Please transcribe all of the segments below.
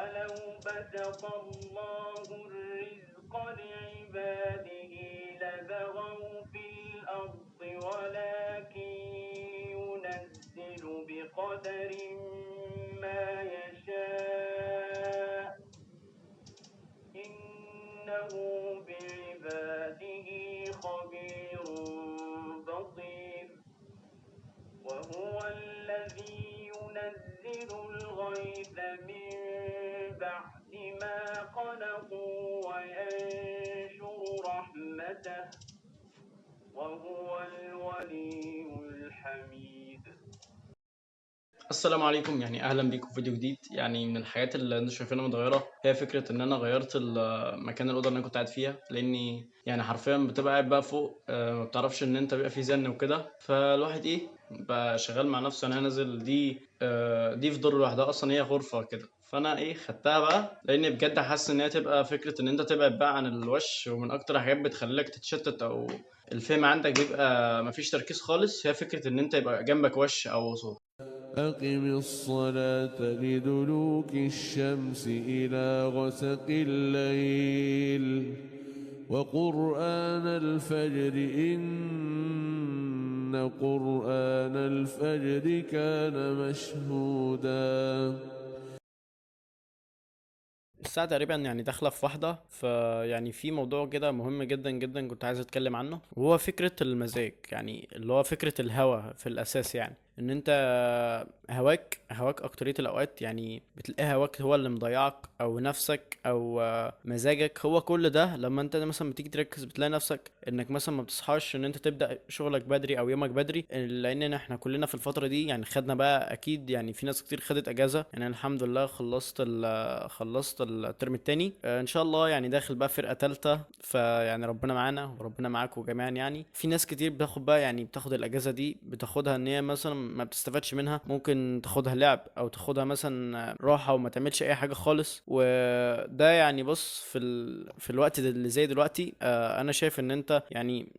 ولو بسط الله الرزق لعباده لبغوا في الأرض ولكن ينزل بقدر ما يشاء إنه بعباده خبير بصير وهو الذي ينزل الغيث من بعد ما قنطوا وينشر رحمته وهو الولي الحميد. السلام عليكم، اهلا بيكم في فيديو جديد. من الحاجات اللي انتوا شايفينها متغيره هي فكره ان انا غيرت مكان الاوضه اللي انا كنت قاعد فيها، لاني حرفيا بتبقى قاعد بقى فوق، ما بتعرفش ان انت بيبقى في زن وكده، فالواحد بقى شغال مع نفسه. انا نازل دي في دور لوحدها، اصلا هي غرفه كده، فانا خدتها بقى، لان بجد حاسس ان هي تبقى فكره ان انت تبعد بقى عن الوش، ومن اكتر الحاجات بتخليك تتشتت او الفهم عندك بيبقى مفيش تركيز خالص، هي فكره ان انت يبقى جنبك وش او صوت. أقم الصلاة لدلوك الشمس إلى غسق الليل وقرآن الفجر إن قرآن الفجر كان مشهودا. الساعة تقريبا داخلة في واحدة، في موضوع كده مهم جدا جدا كنت عايز اتكلم عنه، وهو فكرة المزاج، اللي هو فكرة الهوى في الاساس. ان انت هواك اكترية الاوقات بتلاقي هواك هو اللي مضيعك، او نفسك، او مزاجك، هو كل ده لما انت مثلا بتيجي تركز بتلاقي نفسك انك مثلا ما بتصحاش ان انت تبدأ شغلك بدري او يومك بدري، لان احنا كلنا في الفترة دي خدنا بقى اكيد، في ناس كتير خدت اجازة. أنا الحمد لله خلصت الترم التاني، ان شاء الله داخل بقى فرقة تالتة، ربنا معانا وربنا معاكم جميعا. في ناس كتير بتاخد بقى بتاخد الاجازة دي، بتاخدها ان هي مثلا ما بتستفادش منها، ممكن تاخدها لعب او تاخدها مثلا راحة وما تعملش اي حاجة خالص. وده بص في الوقت اللي زي دلوقتي، انا شايف ان انت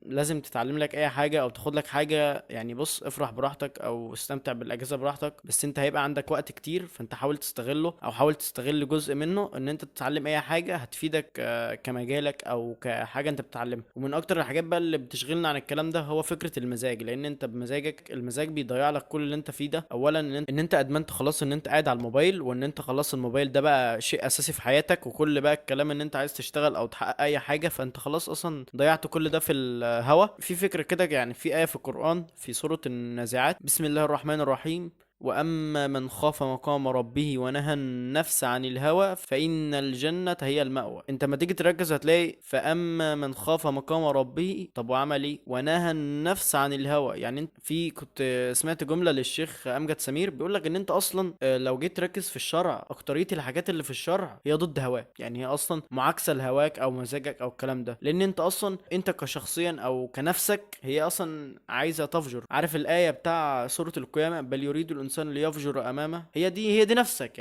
لازم تتعلم لك اي حاجة او تاخد لك حاجة. بص، افرح براحتك او استمتع بالاجازة براحتك، بس انت هيبقى عندك وقت كتير، فانت حاول تستغله، او حاول تستغل جزء منه ان انت تتعلم اي حاجة هتفيدك كمجالك او كحاجة انت بتتعلمها. ومن اكتر الحاجات بقى اللي بتشغلنا عن الكلام ده هو فكرة المزاج، لان انت بمزاجك المزاج بيضيع لك كل اللي انت فيه ده. اولا ان انت ادمنت خلاص ان انت قاعد على الموبايل، وان انت خلاص الموبايل ده بقى شيء اساسي في حياتك، وكل بقى الكلام ان انت عايز تشتغل او تحقق اي حاجة، فانت خلاص اصلا ضيعت كل ده في الهوا. في فكرة كده، في آية في القرآن في سورة النازعات: بسم الله الرحمن الرحيم، وأما من خاف مقام ربه ونهى النفس عن الهوى فإن الجنة هي المأوى. انت ما تيجي تركز هتلاقي فأما من خاف مقام ربه، طب وعمل ايه؟ ونهى النفس عن الهوى. انت كنت سمعت جملة للشيخ أمجد سمير بيقول لك ان انت اصلا لو جيت تركز في الشرع، اكترية الحاجات اللي في الشرع هي ضد هواك، هي اصلا معاكسة لهواك او مزاجك او الكلام ده، لان انت اصلا انت كشخصيا او كنفسك هي اصلا عايزة تفجر. عارف الآية بتاع سورة القيامة: بل يريد الانسان ليفجر امامه؟ هي دي نفسك،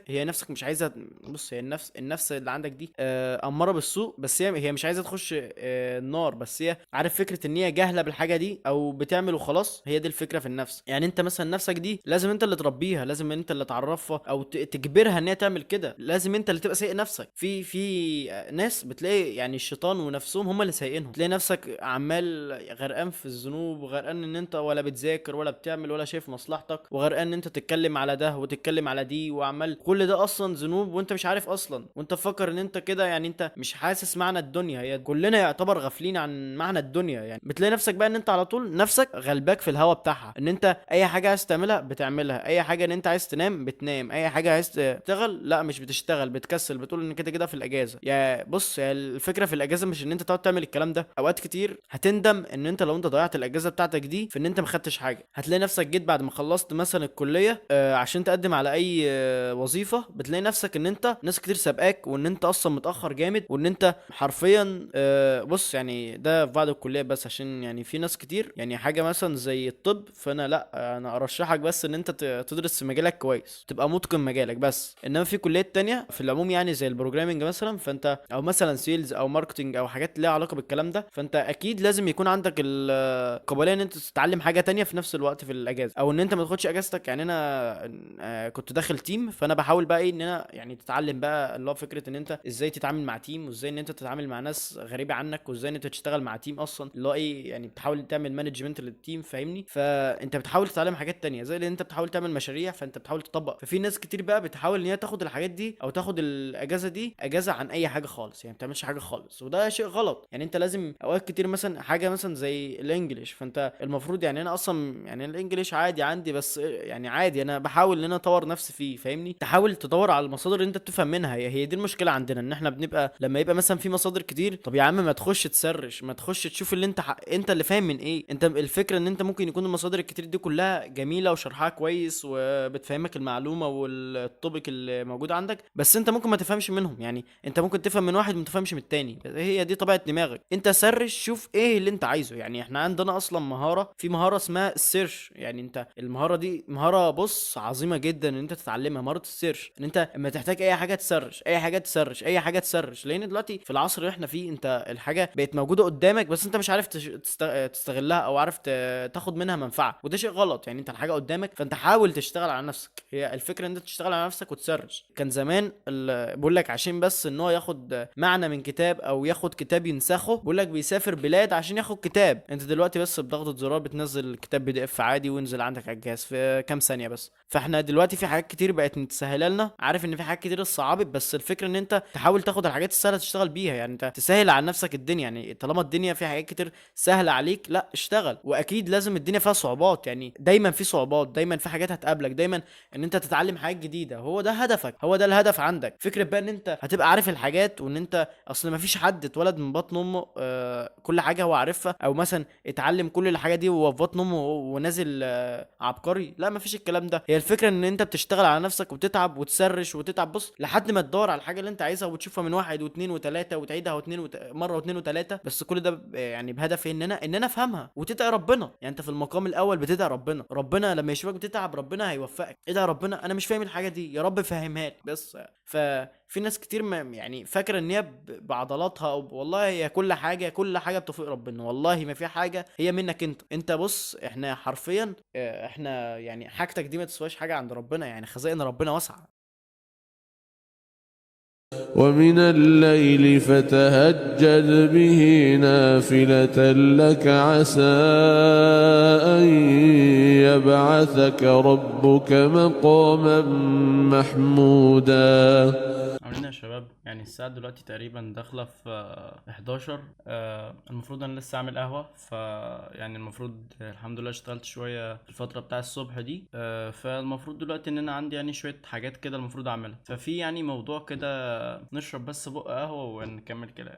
هي نفسك مش عايزه. بص، هي النفس اللي عندك دي اماره بالسوء، بس هي مش عايزه تخش النار، بس هي عارف فكره ان هي جاهله بالحاجه دي او بتعمل وخلاص. هي دي الفكره في النفس. انت مثلا نفسك دي لازم انت اللي تربيها، لازم انت اللي تعرفها او تجبرها ان هي تعمل كده، لازم انت اللي تبقى سايق نفسك. في ناس بتلاقي الشيطان ونفسهم هم اللي سايقينهم، تلاقي نفسك عمال غرقان في الذنوب، وغرقان ان انت ولا بتذاكر ولا بتعمل ولا شايف مصلحتك، وغرقان ان انت تتكلم على ده وتتكلم على دي، وعمال كل ده اصلا ذنوب وانت مش عارف اصلا، وانت فكر ان انت كده. انت مش حاسس معنى الدنيا. هي كلنا يعتبر غافلين عن معنى الدنيا. بتلاقي نفسك بقى ان انت على طول نفسك غلباك في الهوا بتاعها، ان انت اي حاجه عايز تعملها بتعملها، اي حاجه ان انت عايز تنام بتنام، اي حاجه عايز تشتغل لا مش بتشتغل، بتكسل، بتقول ان كده كده في الاجازه. بص، الفكره في الاجازه مش ان انت تقعد تعمل الكلام ده. اوقات كتير هتندم ان انت لو انت ضيعت الاجازه بتاعتك دي في ان انت ما خدتش حاجه. هتلاقي نفسك جيت بعد ما خلصت مثلا الكليه عشان تقدم على اي وظيفه، بتلاقي نفسك ان انت ناس كتير سابقاك، وان انت اصلا متاخر جامد، وان انت حرفيا بص، ده في بعض الكليات بس، عشان في ناس كتير حاجه مثلا زي الطب، فانا لا، انا ارشحك بس ان انت تدرس في مجالك كويس، تبقى متقن مجالك بس. انما في كليات تانية في العموم زي البروجرامينج مثلا، فانت او مثلا سيلز او ماركتنج او حاجات ليها علاقه بالكلام ده، فانت اكيد لازم يكون عندك القابليه ان انت تتعلم حاجه تانية في نفس الوقت في الاجازه، او ان انت ما تاخدش اجازتك. يعني انا كنت داخل تيم، فانا بحاول بقى ايه ان انا يعني تتعلم بقى اللي هو فكره ان انت ازاي تتعامل مع تيم، وازاي ان انت تتعامل مع ناس غريبه عنك، وازاي ان انت تشتغل مع تيم اصلا اللي هو ايه، يعني بتحاول تعمل مانجمنت للتيم فاهمني. فانت بتحاول تتعلم حاجات تانية زي ان انت بتحاول تعمل مشاريع، فانت بتحاول تطبق. ففي ناس كتير بقى بتحاول ان هي تاخد الحاجات دي او تاخد الاجازه دي اجازه عن اي حاجه خالص، يعني ما بتعملش حاجه خالص، وده شيء غلط. يعني انت لازم اوقات كتير مثلا حاجه مثلا زي الانجليش، فانت المفروض يعني انا اصلا يعني الانجليش عادي عندي، بس يعني عادي انا بحاول ان انا اطور نفسي فيه فاهمني. تحاول تدور على المصادر اللي انت بتفهم منها. هي دي المشكله عندنا، ان احنا بنبقى لما يبقى مثلا في مصادر كتير، طب يا عم ما تخش تسرش، ما تخش تشوف اللي انت انت اللي فاهم من ايه. انت الفكره ان انت ممكن يكون المصادر الكتير دي كلها جميله وشرحها كويس وبتفهمك المعلومه والتوبيك اللي موجود عندك، بس انت ممكن ما تفهمش منهم. يعني انت ممكن تفهم من واحد وما تفهمش من التاني، هي دي طبيعه دماغك. انت سرش شوف ايه اللي انت عايزه. يعني احنا عندنا اصلا مهاره، في مهاره اسمها السيرش. يعني انت المهاره دي مهاره بص عظيمه جدا ان انت تتعلمها، مهاره السيرش. ان انت لما تحتاج اي حاجه تسرش، اي حاجه تسرش، اي حاجه تسرش، لان دلوقتي في العصر اللي احنا فيه انت الحاجه بقت موجوده قدامك، بس انت مش عارف تستغلها او عارف تاخد منها منفعه، وده شيء غلط. يعني انت الحاجه قدامك، فانت حاول تشتغل على نفسك. هي الفكره ان انت تشتغل على نفسك وتسرش. كان زمان بقول لك عشان بس ان هو ياخد معنى من كتاب او ياخد كتاب ينسخه، بقول لك بيسافر بلاد عشان ياخد كتاب. انت دلوقتي بس بضغطه زرار بتنزل الكتاب PDF عادي وينزل عندك على الجهاز في كام ثانيه بس. فاحنا دلوقتي في حاجات كتير بقت متسهله لنا، عارف ان في حاجات كتير الصعاب، بس الفكره ان انت تحاول تاخد الحاجات السهله تشتغل بيها. يعني انت تسهل على نفسك الدنيا، يعني طالما الدنيا فيها حاجات كتير سهله عليك لا اشتغل. واكيد لازم الدنيا فيها صعوبات، يعني دايما في صعوبات، دايما في حاجات هتقابلك، دايما ان انت تتعلم حاجات جديده. هو ده هدفك، هو ده الهدف عندك. فكره بقى ان انت هتبقى عارف الحاجات، وان انت اصل ما فيش حد اتولد من بطن امه كل حاجه هو عارفها، او مثلا اتعلم كل الحاجه دي وهو في بطن امه ونازل عبقري. لا ما فيش الكلام ده. هي الفكره ان انت بتشتغل على نفسك وتتعب وتسرش وتتعب بص لحد ما تدور على الحاجه اللي انت عايزها وتشوفها من واحد واثنين وثلاثه وتعيدها مره واثنين وثلاثه، بس كل ده يعني بهدف ان انا افهمها وتدعي ربنا. يعني انت في المقام الاول بتدعي ربنا، ربنا لما يشوفك بتتعب ربنا هيوفقك. ادعي ربنا انا مش فاهم الحاجه دي يا رب فهمها لي بس. ففي ناس كتير ما يعني فاكره ان هي بعضلاتها والله هي كل حاجه، كل حاجه بتوفيق ربنا. والله ما في حاجه هي منك انت بص احنا حرفيا احنا يعني حاجتك دي ما تسواش حاجه عند ربنا. يعني خزائن ربنا واسعه. ومن الليل فتهجد به نافلة لك عسى أن يبعثك ربك مقاما محمودا. عاملين يا شباب؟ يعني الساعة دلوقتي تقريبا داخلة في 11. المفروض انا لسه عامل قهوة، يعني المفروض الحمد لله اشتغلت شوية في الفترة بتاع الصبح دي. فالمفروض دلوقتي ان انا عندي يعني شوية حاجات كده المفروض اعملها. ففي يعني موضوع كده نشرب بس بق قهوة ونكمل كلام.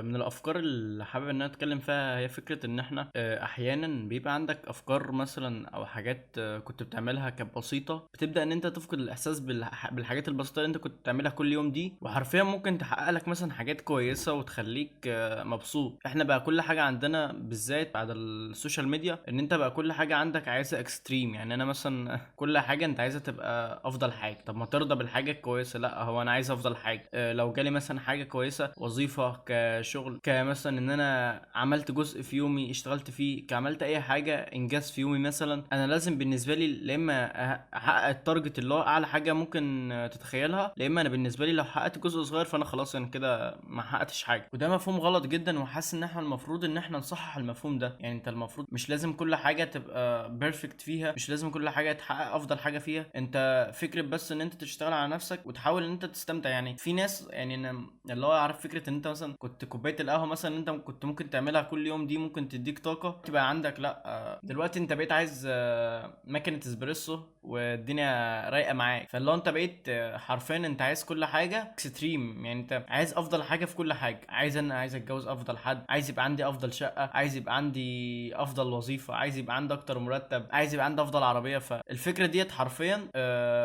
من الافكار اللي حابب ان انا اتكلم فيها هي فكره ان احنا احيانا بيبقى عندك افكار مثلا او حاجات كنت بتعملها كانت بسيطه، بتبدا ان انت تفقد الاحساس بالحاجات البسيطه اللي انت كنت بتعملها كل يوم دي، وحرفيا ممكن تحقق لك مثلا حاجات كويسه وتخليك مبسوط. احنا بقى كل حاجه عندنا بالذات بعد السوشيال ميديا ان انت بقى كل حاجه عندك عايزها اكستريم. يعني انا مثلا كل حاجه انت عايزها تبقى افضل حاجه. طب ما ترضى بالحاجه الكويسه، لا هو انا عايز افضل حاجه. لو جالي مثلا حاجه كويسه، وظيفه كشغل، كمثلا ان انا عملت جزء في يومي اشتغلت فيه، كعملت اي حاجه انجاز في يومي مثلا، انا لازم بالنسبه لي لما احقق التارجت اللي هو اعلى حاجه ممكن تتخيلها، لما انا بالنسبه لي لو حققت جزء صغير فانا خلاص انا كده ما حققتش حاجه. وده مفهوم غلط جدا، وحاسس ان احنا المفروض ان احنا نصحح المفهوم ده. يعني انت المفروض مش لازم كل حاجه تبقى بيرفكت فيها، مش لازم كل حاجه تحقق افضل حاجه فيها. انت فكره بس ان انت تشتغل على نفسك وتحاول ان انت تستمتع. يعني في ناس يعني اللي هو عارف فكره ان انت مثلا كنت كوبايه القهوه مثلا انت كنت ممكن تعملها كل يوم، دي ممكن تديك طاقه تبقى عندك. لا دلوقتي انت بقيت عايز ماكينه اسبريسو والدنيا رايقه معاك. فاللي هو انت بقيت حرفيا انت عايز كل حاجه اكستريم. يعني انت عايز افضل حاجه في كل حاجه. انا عايز اتجوز افضل حد، عايز يبقى عندي افضل شقه، عايز يبقى عندي افضل وظيفه، عايز يبقى عندي اكتر مرتب، عايز يبقى عندي افضل عربيه. فالفكره ديت حرفيا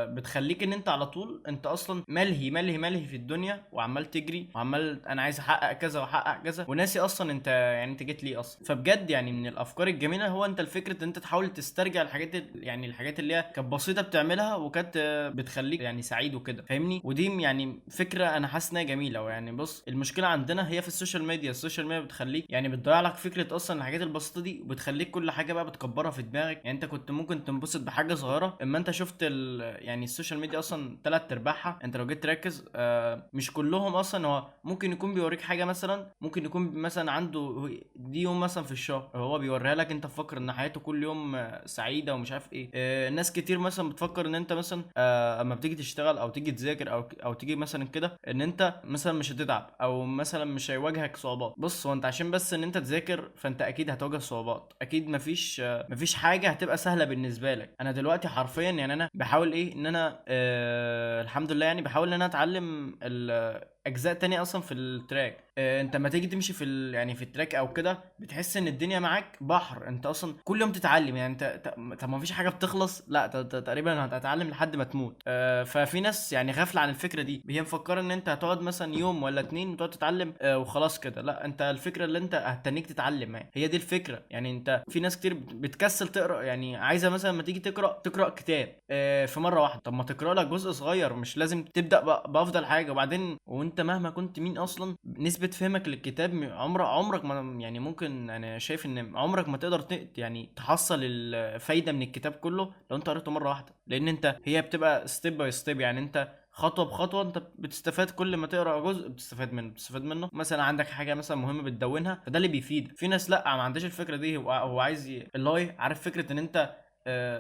بتخليك ان انت على طول انت اصلا ملهي ملهي ملهي في الدنيا، وعمال تجري وعمال انا عايز احقق كذا واحقق كذا، وناسي اصلا انت يعني انت جيت ليه اصلا. فبجد يعني من الافكار الجميله هو انت الفكره ان انت تحاول تسترجع الحاجات يعني الحاجات اللي هي كانت بسيطه بتعملها وكانت بتخليك يعني سعيد وكده، فاهمني؟ ودي يعني فكره انا حاسس انها جميله. يعني بص، المشكله عندنا هي في السوشيال ميديا. السوشيال ميديا بتخليك يعني بتضيع لك فكره اصلا الحاجات البسيطه دي، وبتخليك كل حاجه بقى بتكبرها في دماغك. يعني انت كنت ممكن تنبسط بحاجه صغيره، اما انت شفت يعني السوشيال ميديا اصلا تلات ارباعها انت لو جيت تركز مش كلهم اصلا. هو ممكن يكون بيوريك حاجه، مثلا ممكن يكون مثلا عنده دي يوم مثلا في الشهر هو بيوريها لك، انت تفكر ان حياته كل يوم سعيده ومش عارف ايه. ناس كتير مثلا بتفكر ان انت مثلا اما بتيجي تشتغل او تيجي تذاكر او تيجي مثلا كده ان انت مثلا مش هتتعب او مثلا مش هيواجهك صعوبات. بص، هو انت عشان بس ان انت تذاكر فانت اكيد هتواجه صعوبات، اكيد مفيش حاجه هتبقى سهله بالنسبه لك. انا دلوقتي حرفيا يعني انا بحاول ايه ان انا الحمد لله يعني بحاول ان انا اتعلم اجزاء تانية اصلا في التراك. انت لما تيجي تمشي في يعني في التراك او كده بتحس ان الدنيا معاك بحر، انت اصلا كل يوم تتعلم. يعني انت طب ما فيش حاجه بتخلص، لا تقريبا هتتعلم لحد ما تموت. ففي ناس يعني غافله عن الفكره دي، هي مفكره ان انت هتقعد مثلا يوم ولا اتنين وتقعد تتعلم وخلاص كده. لا، انت الفكره اللي انت هتنيك تتعلم، يعني هي دي الفكره. يعني انت في ناس كتير بتكسل تقرا، يعني عايزه مثلا لما تيجي تقرا كتاب في مره واحده. طب ما تقرا لك جزء صغير، مش لازم تبدا بافضل حاجه. وبعدين وانت مهما كنت مين اصلا، نسبه فهمك للكتاب عمرك ما يعني ممكن، انا شايف ان عمرك ما تقدر يعني تحصل الفايده من الكتاب كله لو انت قريته مره واحده. لان انت هي بتبقى ستيب باي ستيب، يعني انت خطوه بخطوه انت بتستفاد. كل ما تقرا جزء بتستفاد منه. مثلا عندك حاجه مثلا مهمه بتدونها، فده اللي بيفيد. في ناس لا، ما عندهاش الفكره دي. هو عايز اللي هو ايه، عارف فكره ان انت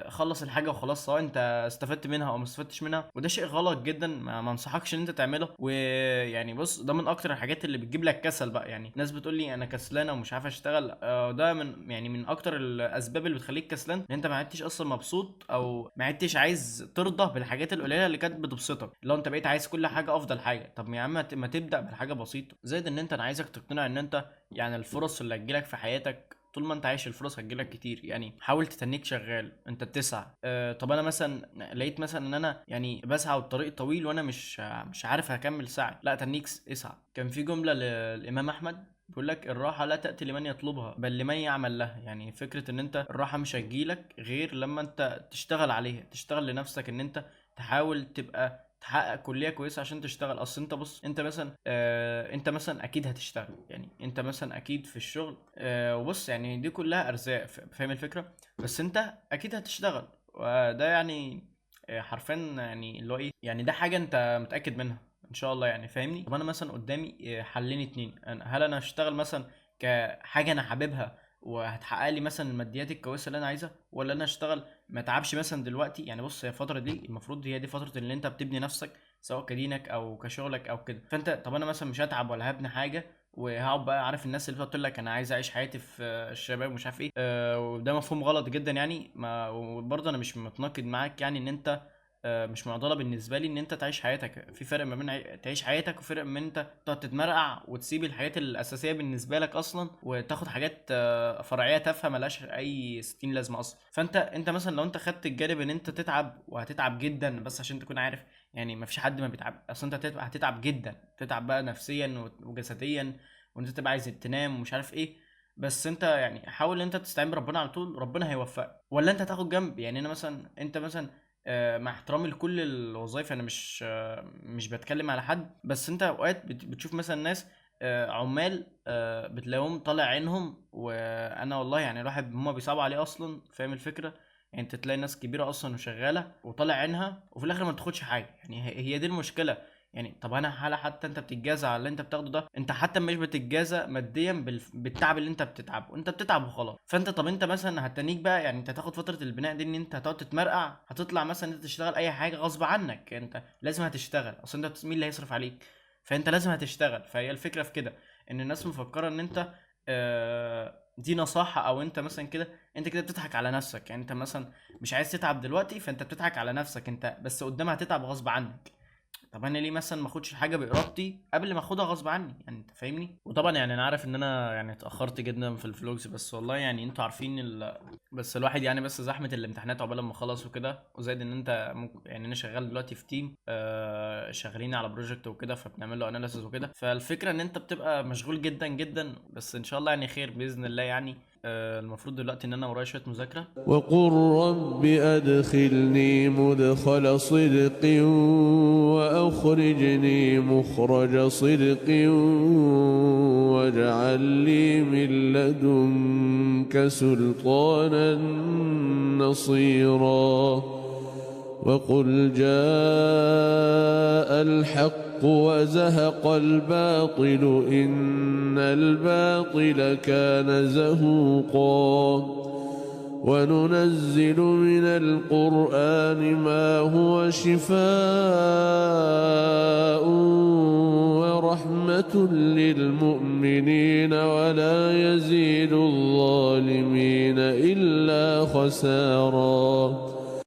خلص الحاجه وخلاص، سواء انت استفدت منها او ما استفدتش منها. وده شيء غلط جدا، ما انصحكش ان انت تعمله. ويعني بص، ده من اكتر الحاجات اللي بتجيب لك كسل بقى. يعني ناس بتقول لي انا كسلانه ومش عارف اشتغل، ده من اكتر الاسباب اللي بتخليك كسلان، ان انت ما عدتش اصلا مبسوط او ما عدتش عايز ترضى بالحاجات القليله اللي كانت بتبسطك. لو انت بقيت عايز كل حاجه افضل حاجه، طب يا عم ما تبدا بالحاجه بسيطه. زائد ان انت، انا عايزك تقتنع ان انت يعني الفرص اللي هتجيلك في حياتك طول ما انت عايش الفرص هتجيلك كتير. يعني حاول تتنيك شغال، انت بتسعى. طب انا مثلا لقيت مثلا ان انا يعني بسعى والطريق طويل وانا مش عارف هكمل سعي، لا تنيك اسعى. كان في جمله للامام احمد بيقول لك الراحه لا تاتي لمن يطلبها بل لمن يعمل لها. يعني فكره ان انت الراحه مش هتجيلك غير لما انت تشتغل عليها، تشتغل لنفسك، ان انت تحاول تبقى تحقق كليه كويسه عشان تشتغل. اصل انت بص، انت مثلا اكيد هتشتغل، يعني انت مثلا اكيد في الشغل وبص يعني دي كلها ارزاق، فاهم الفكره؟ بس انت اكيد هتشتغل، وده يعني حرفيا يعني اللي هو ايه، يعني ده حاجه انت متاكد منها ان شاء الله، يعني فاهمني؟ طب انا مثلا قدامي حلين اتنين. هل انا هشتغل مثلا كحاجه انا حاببها وهتحقق لي مثلا الماديات الكويسه اللي انا عايزها، ولا انا اشتغل ما اتعبش مثلا دلوقتي؟ يعني بص، هي الفتره دي المفروض هي دي فتره اللي انت بتبني نفسك، سواء كدينك او كشغلك او كده. فانت طب انا مثلا مش هتعب ولا هبني حاجه وهقعد بقى، عارف الناس اللي بتقعد تقول لك انا عايز اعيش حياتي في الشباب مش عارف ايه، وده مفهوم غلط جدا. يعني ما وبرضه انا مش متناقض معاك، يعني ان انت مش معضله بالنسبه لي ان انت تعيش حياتك. في فرق ما بين تعيش حياتك وفرق من انت تقعد تتمرقع وتسيب الحاجات الاساسيه بالنسبه لك اصلا وتاخد حاجات فرعيه تافهه ملهاش اي 60 لازمه اصلا. فانت مثلا لو انت خدت الجانب ان انت تتعب وهتتعب جدا، بس عشان تكون عارف يعني ما فيش حد ما بيتعب اصلا. انت هتتعب جدا، تتعب بقى نفسيا وجسديا، وان انت تبقى عايز تنام ومش عارف ايه. بس انت يعني حاول ان انت تستعين بربنا على طول، ربنا هيوفقك. ولا انت هتاخد جنب. يعني انا مثلا، انت مثلا مع احترامي لكل الوظائف، انا مش بتكلم على حد، بس انت اوقات بتشوف مثلا ناس عمال بتلاقيهم طالع عينهم، وانا والله يعني الواحد هما بيصعبوا عليه اصلا، فاهم الفكره؟ يعني انت تلاقي ناس كبيره اصلا وشغاله وطالع عينها وفي الاخر ما تاخدش حاجه. يعني هي دي المشكله. يعني طب انا هل حتى انت بتتجازى على اللي انت بتاخده ده؟ انت حتى مش بتتجازى ماديا بالتعب اللي انت بتتعبه، انت بتتعب وخلاص. فانت طب انت مثلا هتنيك بقى، يعني انت هتاخد فتره البناء دي ان انت هتقعد تتمرقع، هتطلع مثلا انت تشتغل اي حاجه غصب عنك. انت لازم هتشتغل، اصل انت مين اللي هيصرف عليك؟ فانت لازم هتشتغل. فهي الفكره في كده، ان الناس مفكره ان انت دي نصاحه، او انت مثلا كده انت كده بتضحك على نفسك. يعني انت مثلا مش عايز تتعب دلوقتي فانت بتضحك على نفسك، انت بس قدام هتتعب غصب عنك. طب انا ليه مثلا ما اخدش الحاجه بارادتي قبل ما اخدها غصب عني؟ يعني انت فاهمني؟ وطبعا يعني انا عارف ان انا يعني اتاخرت جدا في الفلوجز، بس والله يعني انتوا عارفين بس الواحد يعني بس زحمه الامتحانات عقبال ما اخلص وكده، وزائد ان انت ممكن يعني انا شغال دلوقتي في تيم شغالين على بروجكت وكده، فبنعمل له اناليسيس وكده. فالفكره ان انت بتبقى مشغول جدا جدا، بس ان شاء الله يعني خير باذن الله يعني. المفروض دلوقتي ان انا ورايا شويه مذاكره. وقل رب أدخلني مدخل صدق وأخرجني مخرج صدق واجعل لي من لدنك سلطانا نصيرا. وقل جاء الحق وزهق الباطل إن الباطل كان زهوقا. وننزل من القرآن ما هو شفاء ورحمة للمؤمنين ولا يزيد الظالمين إلا خسارا.